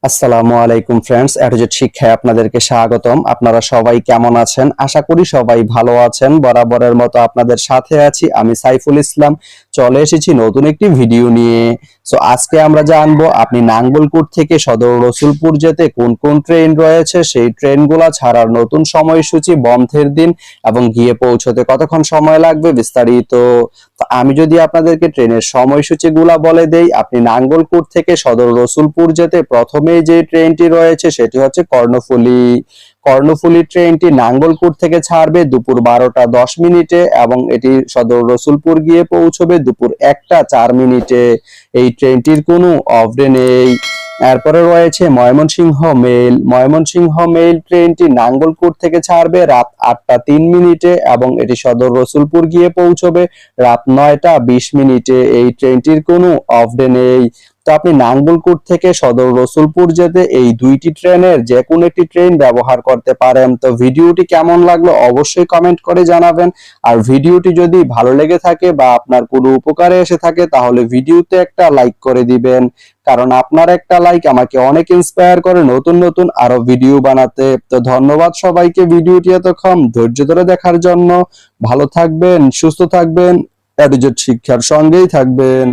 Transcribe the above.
আসসালামু আলাইকুম ফ্রেন্ডস, এটুজেট শিক্ষায় আপনাদেরকে স্বাগতম। আপনারা সবাই কেমন আছেন? আশা করি সবাই ভালো আছেন। বরাবরের মতো আপনাদের সাথে আছি আমি সাইফুল ইসলাম। চলে এসেছি নতুন একটি ভিডিও নিয়ে। আজকে আমরা জানবো আপনি নাঙ্গলকোট থেকে সদর রসুলপুর যেতে কোন কোন ট্রেন রয়েছে, সেই ট্রেনগুলা ছাড়ার নতুন সময়সূচি, বন্ধের দিন এবং গিয়ে পৌঁছতে কতক্ষণ সময় লাগবে বিস্তারিত। আমি যদি আপনাদেরকে ট্রেনের সময়সূচিগুলা বলে দেই, আপনি নাঙ্গলকোট থেকে সদর রসুলপুর যেতে প্রথমে যে ট্রেনটি রয়েছে সেটি হচ্ছে কর্ণফুলী। কর্ণফুলী ট্রেনটি নাঙ্গলকোট থেকে ছাড়বে দুপুর 12টা 10 মিনিটে এবং এটি সদর রসুলপুর গিয়ে পৌঁছবে দুপুর 1টা 4 মিনিটে। এই ট্রেনটির কোনো অফ ডে নেই। এরপরে রয়েছে ময়মনসিংহ মেইল ট্রেনটি নাঙ্গলকোট থেকে ছাড়বে রাত 8টা 3 মিনিটে এবং এটি সদর রসুলপুর গিয়ে পৌঁছবে রাত 9টা 20 মিনিটে। এই ট্রেনটির কোনো অফ ডে নেই। তো আপনি নাঙ্গলকোট থেকে সদর রসুলপুর যেতে এই দুইটি ট্রেনের যে কোনো একটি ট্রেন ব্যবহার করতে পারেন। তো ভিডিওটি কেমন লাগলো অবশ্যই কমেন্ট করে জানাবেন। আর ভিডিওটি যদি ভালো লেগে থাকে বা আপনার কোনো উপকারে এসে থাকে তাহলে ভিডিওতে একটা লাইক করে দিবেন, কারণ আপনার একটা লাইক আমাকে অনেক ইন্সপায়ার করে নতুন নতুন আরো ভিডিও বানাতে। তো ধন্যবাদ সবাইকে ভিডিওটি এতক্ষণ ধৈর্য ধরে দেখার জন্য। ভালো থাকবেন, সুস্থ থাকবেন, এডুজেট শিক্ষার সঙ্গেই থাকবেন।